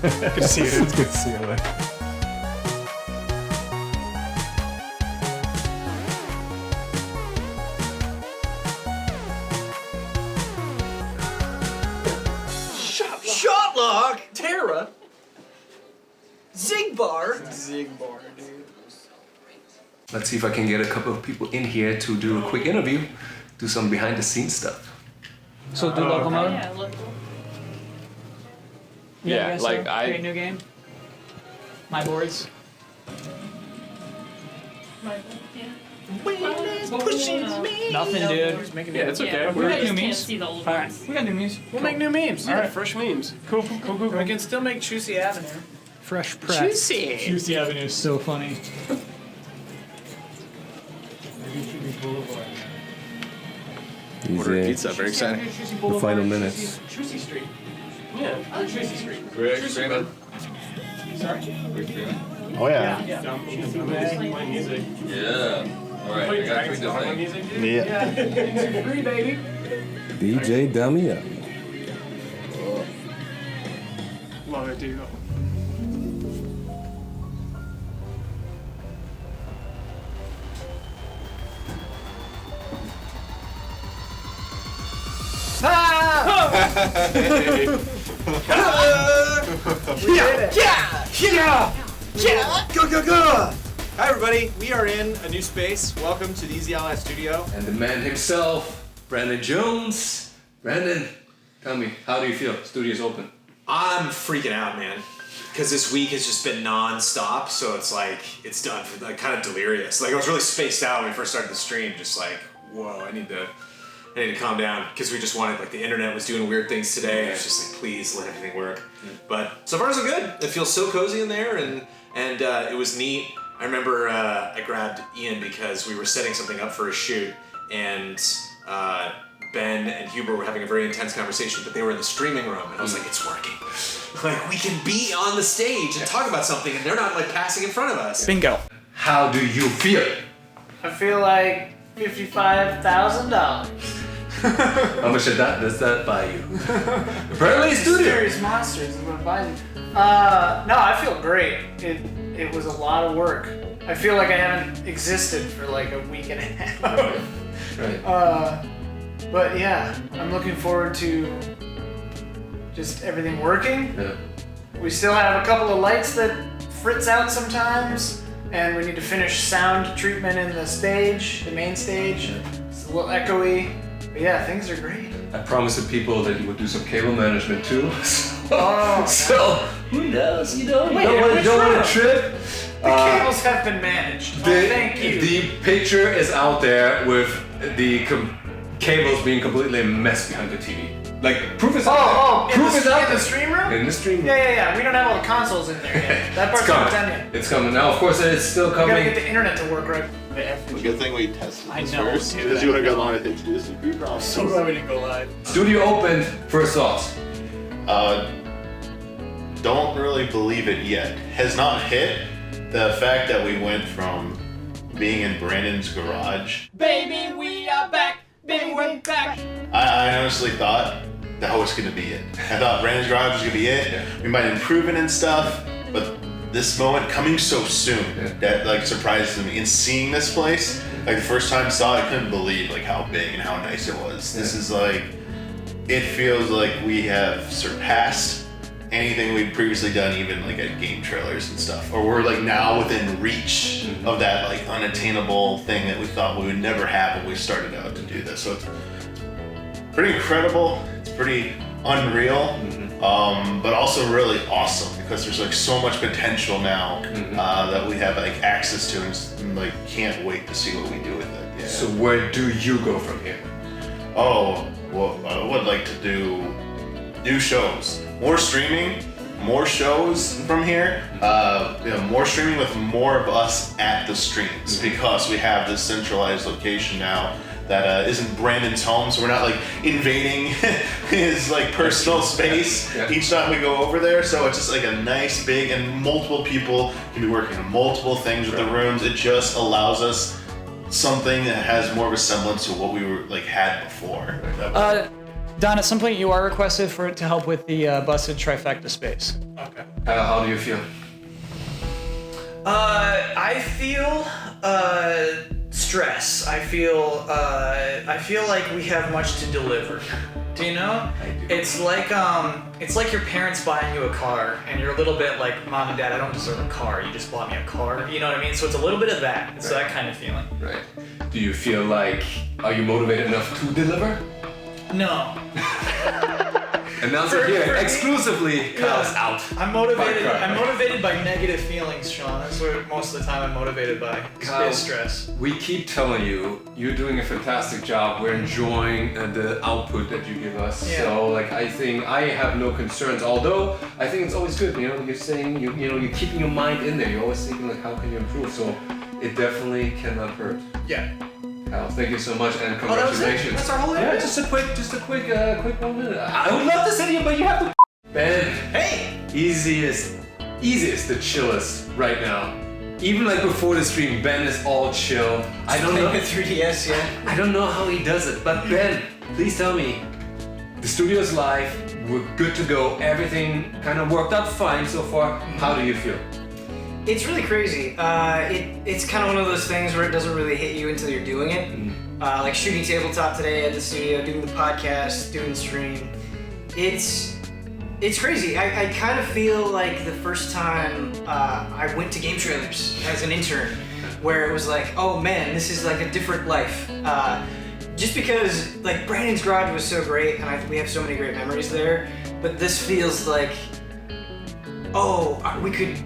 Good to see you, dude. It's good to see you, man. Shotlock! Terra! Zigbar! Zigbar, dude. Let's see if I can get a couple of people in here to do a quick interview, do some behind the scenes stuff. So do local mode? Yeah, look. Yeah, Yeah, like I- Create new game. My boards. Nothing, dude. Just making Yeah, it's okay. Yeah, We we got new just can't memes. see the old Alright, ones. we got new memes. We'll make new memes. All right. Fresh memes. Cool. We can still make Juicy Avenue. Fresh press. Juicy! Juicy Avenue is so funny. Ordered pizza, very exciting. The final minutes. Juicy Street. Yeah, Juicy Street. Rick Freeman. Sorry? Oh yeah. Yeah. Playing music. Yeah. Alright, I gotta tweak this thing. music, dude? Yeah. It's free, baby. DJ Dummy Up. Love it, dude. Hi everybody, we are in a new space. Welcome to the Easy Ally Studio. And the man himself, Brandon Jones. Brandon, tell me, how do you feel? Studio's open. I'm freaking out, man, because this week has just been non-stop, so it's like, it's done, like kind of delirious. Like I was really spaced out when we first started the stream, just like, whoa, I need to calm down, because we just wanted, like the internet was doing weird things today. It's just like, please let everything work. But so far so good. It feels so cozy in there, and it was neat. I remember I grabbed Ian because we were setting something up for a shoot, and Ben and Huber were having a very intense conversation, but they were in the streaming room, and I was like, it's working. Like, we can be on the stage and talk about something, and they're not, like, passing in front of us. Bingo. How do you feel? I feel like $55,000. How much does that buy you? Apparently studio. Serious monsters is what it buys you. No, I feel great. It was a lot of work. I feel like I haven't existed for like a week and a half. Right. But yeah, I'm looking forward to just everything working. Yeah. We still have a couple of lights that fritz out sometimes, and we need to finish sound treatment in the stage, the main stage. It's a little echoey, but yeah, things are great. I promised the people that you would do some cable management too. Oh, So who knows? You know, Wait, don't which want room? to trip. The cables have been managed. Thank you. The picture is out there with the cables being completely messed behind the TV. Like proof is out there. Proof is out in there. the stream room? In the stream room. Yeah. We don't have all the consoles in there yet. That It's part's not coming. done yet. It's coming now. Of course, it's still We gotta coming. get the internet to work right. Good thing we tested I this know, first, dude, because I you would have know. gone on into this would be problem. So glad we didn't go live. Studio opened. First thoughts. Don't really believe it yet. Has not hit the fact that we went from being in Brandon's garage. Baby, we are back. Baby, we're back. I honestly thought that was gonna be it. I thought Brandon's garage was gonna be it. We might improve it and stuff, but this moment coming so soon that like surprises me. And seeing this place, like the first time I saw it, I couldn't believe like how big and how nice it was. This is like, it feels like we have surpassed anything we'd previously done, even like at game trailers and stuff. Or we're like now within reach of that like unattainable thing that we thought we would never have when we started out to do this. So it's pretty incredible. It's pretty unreal, but also really awesome because there's like so much potential now that we have like access to, and like can't wait to see what we do with it. Yeah. So where do you go from here? Oh, well, I would like to do new shows, more streaming, more shows from here. More streaming with more of us at the streams because we have this centralized location now that isn't Brandon's home, so we're not like invading his like personal space each time we go over there. So it's just like a nice big, and multiple people can be working on multiple things with the rooms. It just allows us something that has more of a semblance to what we were like had before. Don, at some point you are requested for it to help with the busted trifecta space. Okay. How do you feel? I feel stress. I feel like we have much to deliver. Do you know? I do. It's like your parents buying you a car, and you're a little bit like, Mom and Dad, I don't deserve a car. You just bought me a car. You know what I mean? So it's a little bit of that. It's that kind of feeling. Right. Do you feel like, are you motivated enough to deliver? No. Announcer here, exclusively, Kyle's out. I'm motivated. Right. I'm motivated by negative feelings, Sean. That's what most of the time I'm motivated by. Kyle, Is stress. We keep telling you, you're doing a fantastic job. We're enjoying the output that you give us. Yeah. So, like, I think I have no concerns. Although I think it's always good. You know, you're saying you're keeping your mind in there. You're always thinking like, how can you improve? So, it definitely cannot hurt. Yeah. Kyle, thank you so much and Oh, that was it? congratulations. That's our whole Yeah, interview? just a quick 1 minute. I would love to sit here, but you have to. Ben, Hey! easiest to chillest right now. Even like before the stream, Ben is all chill. I don't know. 3DS, yeah. I don't know how he does it, but Ben, please tell me. The studio's live. We're good to go. Everything kind of worked out fine so far. How do you feel? It's really crazy. It's kind of one of those things where it doesn't really hit you until you're doing it. Like shooting tabletop today at the studio, doing the podcast, doing the stream. It's crazy. I kind of feel like the first time I went to game trailers as an intern, where it was like, oh man, this is like a different life. Just because like Brandon's Garage was so great, and we have so many great memories there. But this feels like, oh, we could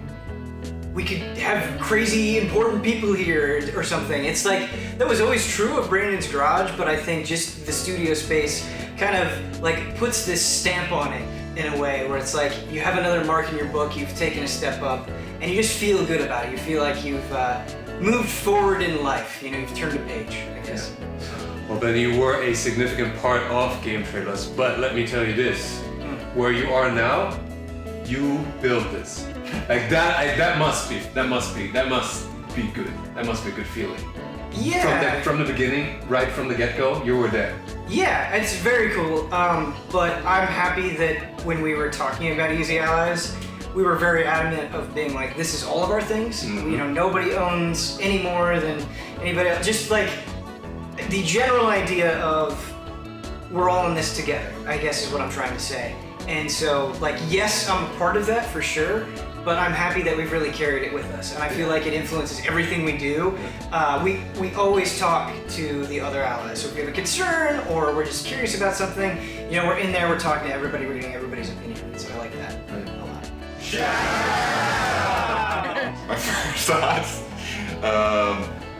have crazy important people here or something. It's like, that was always true of Brandon's Garage, but I think just the studio space kind of like puts this stamp on it in a way where it's like, you have another mark in your book, you've taken a step up, and you just feel good about it. You feel like you've moved forward in life, you've turned a page, I guess. Well, Ben, you were a significant part of Game Trailers, but let me tell you this. Where you are now, you built this. Like that must be good. That must be a good feeling. Yeah. From the beginning, right from the get-go, you were there. Yeah, it's very cool. But I'm happy that when we were talking about Easy Allies, we were very adamant of being like, this is all of our things. Nobody owns any more than anybody else. Just like the general idea of we're all in this together, I guess is what I'm trying to say. And so, like, yes, I'm a part of that for sure, but I'm happy that we've really carried it with us, and I feel like it influences everything we do. We always talk to the other allies, so if we have a concern or we're just curious about something, we're in there, we're talking to everybody, we're getting everybody's opinion, so I like that a lot. My first thoughts. I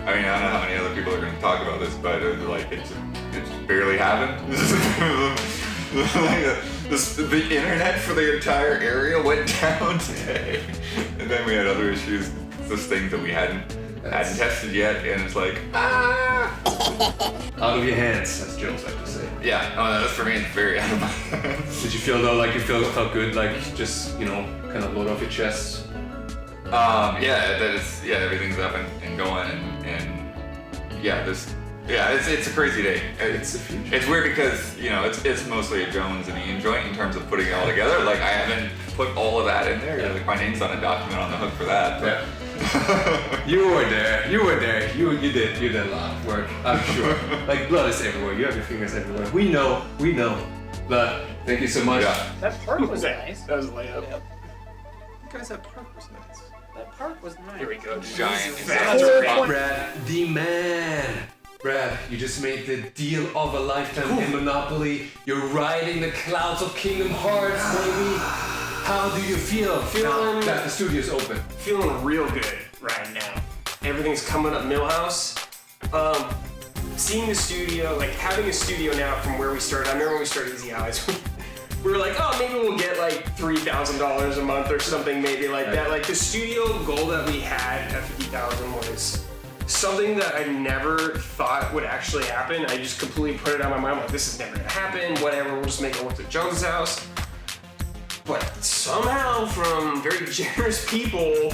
don't know how many other people are going to talk about this, but it's barely happened. The internet for the entire area went down today, and then we had other issues, just things that we hadn't tested yet, and it's like out of your hands, as Jones like to say. Yeah, that's for me. It's very out of my hands. Did you feel though like felt good, like just kind of load off your chest? Everything's up and going, and it's a crazy day. It's the future. It's weird because it's mostly a Jones and Ian joint in terms of putting it all together. Like I haven't put all of that in there. Like my name's on a document on the hook for that. But. Yeah. You were there. You did a lot of work. I'm sure. Like blood is everywhere. You have your fingers everywhere. We know. But thank you so much. Yeah. That park was nice. That was a layup. Yep. You guys, that park was nice. That park was nice. Here we go. Giant. Brad, the man. Brad, you just made the deal of a lifetime in Monopoly. You're riding the clouds of Kingdom Hearts, baby. How do you feel now that the studio's open? Feeling real good right now. Everything's coming up Millhouse. Seeing the studio, like having a studio now from where we started. I remember when we started Easy Allies, we were like, oh, maybe we'll get like $3,000 a month or something, maybe like that. Like the studio goal that we had at $50,000 was something that I never thought would actually happen. I just completely put it on my mind, like this is never gonna happen, whatever, we'll just make it work at Jones' house. But somehow, from very generous people,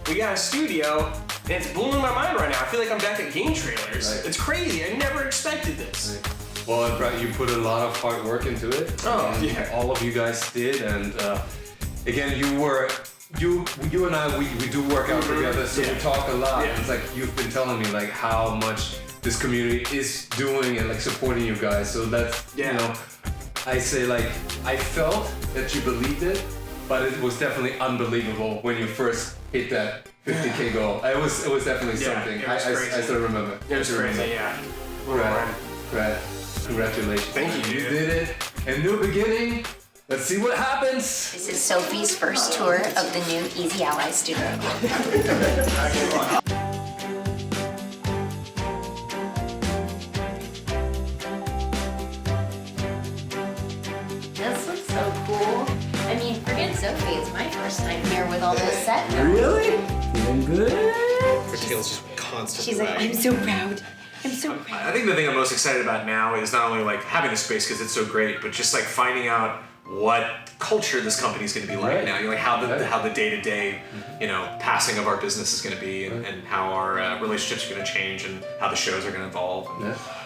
we got a studio, and it's blowing my mind right now. I feel like I'm back at Game Trailers. Right. It's crazy, I never expected this. Right. But you put a lot of hard work into it. Oh, and yeah. all of you guys did, and again, you and I, we do work out together, so we talk a lot. Yeah. It's like you've been telling me like how much this community is doing and like supporting you guys. So that's you know, I say like I felt that you believed it, but it was definitely unbelievable when you first hit that 50K goal. It was definitely something. it was crazy. I still remember. It was crazy, yeah. Right. Congratulations. Thank you, You dude. did it. A new beginning. Let's see what happens. This is Sophie's first tour of the new Easy Ally studio. This looks so cool. I mean, forget Sophie, it's my first time here with all this set. Really? Feeling good? Her tail's just constantly She's like, wagging. I'm so proud. I'm so proud. I think the thing I'm most excited about now is not only like having the space because it's so great, but just like finding out what culture this company is going to be like now. You know, like how the day-to-day, you know, passing of our business is going to be, and how our relationships are going to change, and how the shows are going to evolve.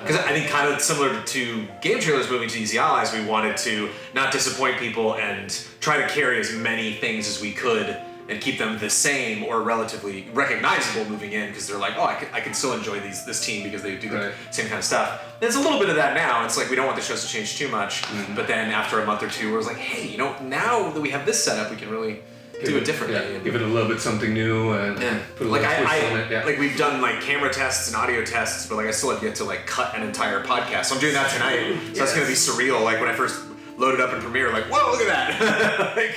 Because I think kind of similar to Game Trailers moving to Easy Allies, we wanted to not disappoint people and try to carry as many things as we could and keep them the same or relatively recognizable moving in, because they're like, oh, I can still enjoy this team because they do the same kind of stuff. And it's a little bit of that now. It's like we don't want the shows to change too much, but then after a month or two, we're like, hey, you know, now that we have this setup, we can really do it differently. Yeah, give it a little bit something new and put a like little twist on it. Yeah. like we've done like camera tests and audio tests, but like I still have yet to like cut an entire podcast. So I'm doing that tonight. So that's gonna be surreal. Like when I first loaded up in Premiere, like, whoa, look at that. Like,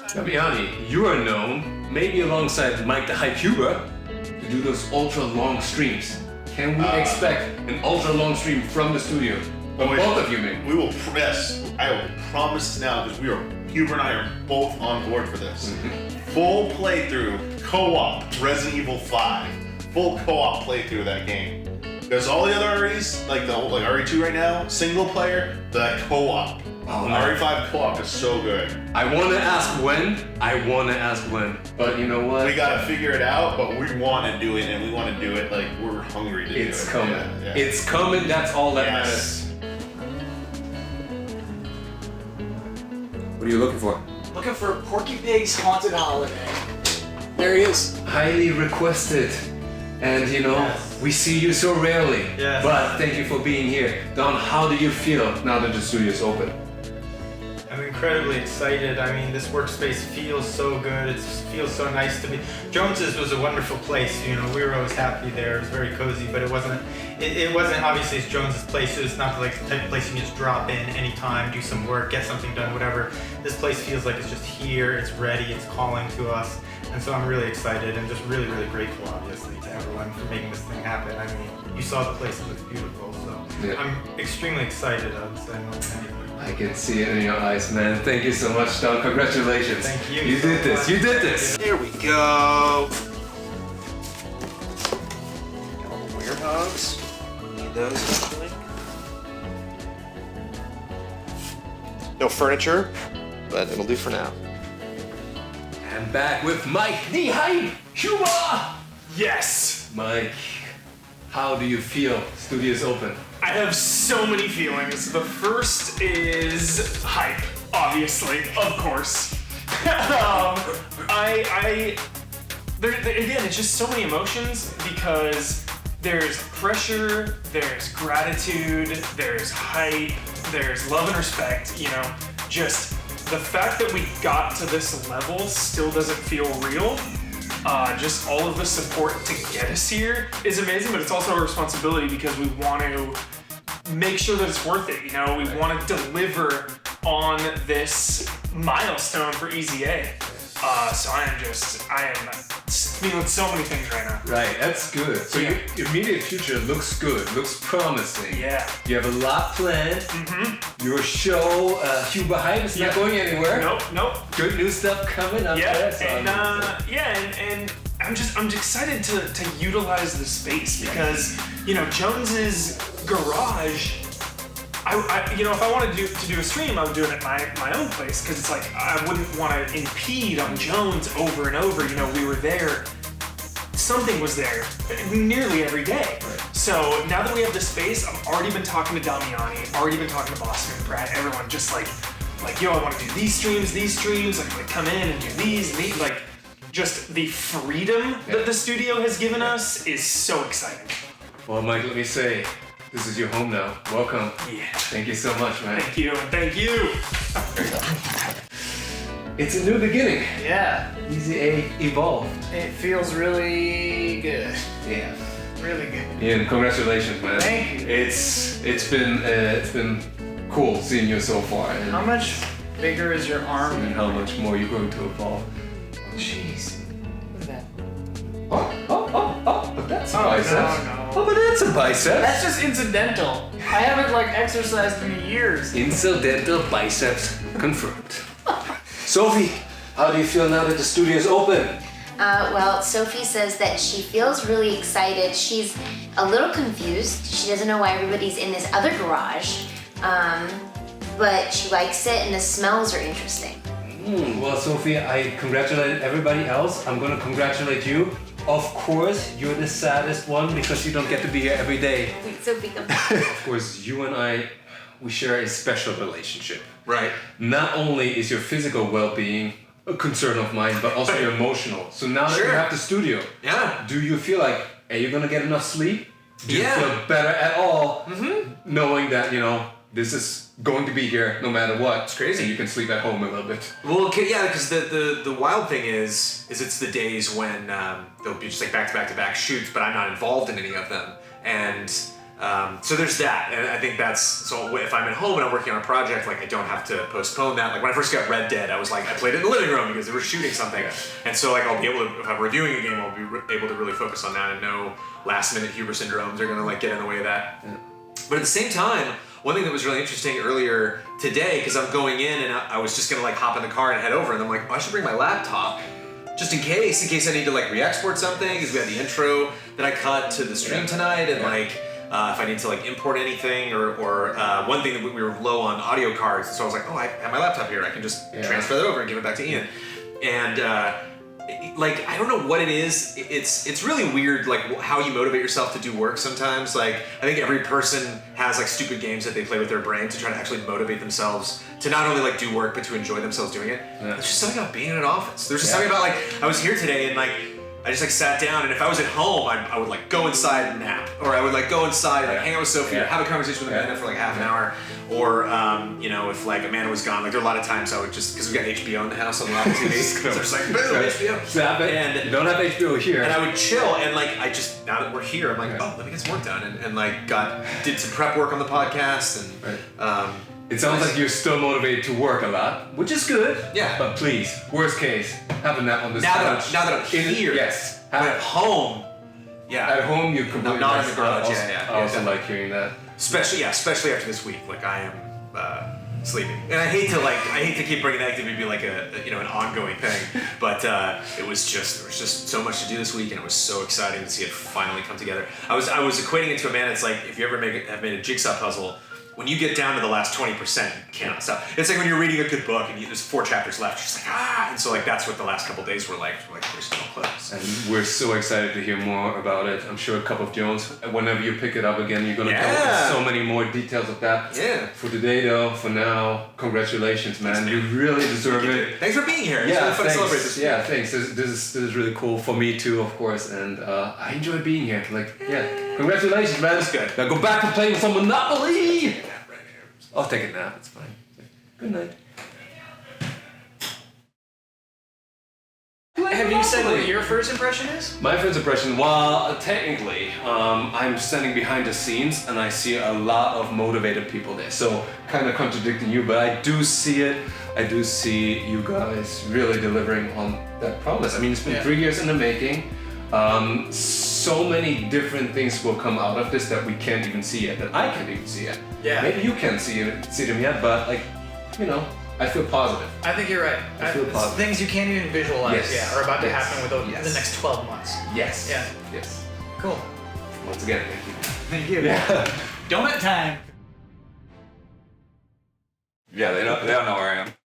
Damiani, you are known, maybe alongside Mike the Hype Huber, to do those ultra long streams. Can we expect an ultra long stream from the studio? From both of you, maybe? We will, yes, I will promise now, because Huber and I are both on board for this. Full playthrough, co-op, Resident Evil 5. Full co-op playthrough of that game. Because all the other REs, like RE2 right now, single player, that co-op. RE5 co-op is so good. I want to ask when, but you know what? We gotta figure it out, but we want to do it, and we want to do it like we're hungry to do it. It's coming. Yeah. It's coming, that's all that matters. What are you looking for? Looking for Porky Pig's Haunted Holiday. There he is. Highly requested. And you know, we see you so rarely. Yes. But thank you for being here. Don, how do you feel now that the studio's open? I'm incredibly excited. I mean, this workspace feels so good. It feels so nice to be. Jones's was a wonderful place. You know, we were always happy there. It was very cozy, but it wasn't obviously it's Jones's place. So it's not like the type of place you can just drop in anytime, do some work, get something done, whatever. This place feels like it's just here. It's ready. It's calling to us. And so I'm really excited and just really, really grateful, obviously, to everyone for making this thing happen. I mean, you saw the place, it was beautiful, so I'm extremely excited. I would say more than anything. I can see it in your eyes, man. Thank you so much, Don. Congratulations. Thank you. You did this. You did this. there we go. Got all the wear hogs. Need those actually. No furniture, but it'll do for now. I'm back with Mike the Hype Huber. Yes! Mike, how do you feel? Studio's open. I have so many feelings. The first is hype, obviously, of course. Again, it's just so many emotions because there's pressure, there's gratitude, there's hype, there's love and respect, you know, just the fact that we got to this level still doesn't feel real. Just all of the support to get us here is amazing, but it's also a responsibility because we want to make sure that it's worth it. You know, we want to deliver on this milestone for Easy A. So I am feeling so many things right now. Right, that's good. So your immediate future looks good, looks promising. Yeah. You have a lot planned. Mm-hmm. Your show, Huber Hype, is not going anywhere. Nope. Good new stuff coming up there. So and I'm just excited to utilize the space because, you know, Jones's garage. If I wanted to do a stream, I would do it at my own place because it's like I wouldn't want to impede on Jones over and over. You know, we were there. Something was there nearly every day. So now that we have the space, I've already been talking to Damiani, already been talking to Boston, Brad, everyone, just like, yo, I want to do these streams, like come in and do these, like, just the freedom that the studio has given us is so exciting. Well, Mike, let me say, this is your home now. Welcome. Yeah. Thank you so much, man. Thank you, and thank you. It's a new beginning. Yeah. Easy A evolved. It feels really good. Yeah. Really good. Ian, congratulations, man. Thank you. It's been cool seeing you so far. And How much bigger is your arm? and how much more you're going to evolve. Jeez. Look at that. Oh, but that's a Oh, bicep. no. Oh, but that's a bicep. That's just incidental. I haven't like exercised in years. Incidental biceps confirmed. Sophie, how do you feel now that the studio is open? Well, Sophie says that she feels really excited. She's a little confused. She doesn't know why everybody's in this other garage. But she likes it and the smells are interesting. Well, Sophie, I congratulate everybody else. I'm gonna congratulate you. Of course, you're the saddest one because you don't get to be here every day. Wait, Sophie, come Of course, you and I, we share a special relationship. Right. Not only is your physical well-being a concern of mine, but also your emotional. So now that you have the studio, do you feel like, are you gonna get enough sleep? Do you feel better at all knowing that, you know, this is going to be here no matter what? It's crazy. And you can sleep at home a little bit. Well, yeah, because the wild thing is it's the days when there'll be just like back-to-back shoots, but I'm not involved in any of them. And so there's that. And I think that's, so if I'm at home and I'm working on a project, like I don't have to postpone that. Like when I first got Red Dead, I was like, I played it in the living room because they were shooting something. And so like I'll be able to, if I'm reviewing a game, I'll be able to really focus on that and no last minute Huber syndromes are gonna like get in the way of that. But at the same time, one thing that was really interesting earlier today, because I'm going in and I was just gonna like hop in the car and head over, and I'm like, oh, I should bring my laptop just in case I need to like re-export something, because we had the intro that I cut to the stream tonight, and like if I need to like import anything or one thing that we were low on audio cards, so I was like, oh, I have my laptop here, I can just transfer that over and give it back to Ian. And like, I don't know what it is. It's really weird, like how you motivate yourself to do work sometimes. Like, I think every person has like stupid games that they play with their brain to try to actually motivate themselves to not only like do work, but to enjoy themselves doing it. It's just something about being in an office. There's just something about like, I was here today and like, I just like sat down, and if I was at home, I would like go inside and nap, or I would like go inside and like hang out with Sophie, or have a conversation with Amanda for like half an hour, or you know, if like Amanda was gone, like there are a lot of times I would just, because we got HBO in the house on the TV, so it's like boom, HBO. Zap it. And you don't have HBO here. And I would chill, and like I just, now that we're here, I'm like, oh, let me get some work done, and like did some prep work on the podcast, and it sounds like you're still motivated to work a lot, which is good. Yeah. But please, worst case, have a nap on this couch. Now that I'm here, yes. At home, At home, you completely. not in the garage. I also like hearing that. Especially after this week, like I am sleeping, and I hate to keep bringing that to be like a you know, an ongoing thing, but there was just so much to do this week, and it was so exciting to see it finally come together. I was equating it to Amanda. It's like if you ever have made a jigsaw puzzle. When you get down to the last 20%, you cannot stop. It's like when you're reading a good book and there's 4 chapters left, you're just like, and so like that's what the last couple days were like. We're like, we're still close. And we're so excited to hear more about it. I'm sure a Cup of Jones, whenever you pick it up again, you're gonna go into so many more details of that. Yeah. For today though, for now, congratulations, man. Thanks, you really deserve it. Thanks for being here. It's Yeah, really fun to thanks. celebrate this. Yeah, thanks. This is really cool for me too, of course, and I enjoy being here. Like, congratulations, man. That's good. Now go back to playing some Monopoly. I'll take a nap, it's fine. Good night. Have you said what your first impression is? My first impression, well, technically, I'm standing behind the scenes and I see a lot of motivated people there. So, kind of contradicting you, but I do see it. I do see you guys really delivering on that promise. I mean, it's been 3 years in the making. So many different things will come out of this that we can't even see yet, that I can't even see yet. Yeah. Maybe you can't see them yet, but like, you know, I feel positive. I think you're right. I feel positive. Things you can't even visualize are about to happen within Yes. the next 12 months. Yes. Yeah. Yes. Cool. Once again, thank you. Thank you. Yeah. Donut time. Yeah, they don't know where I am.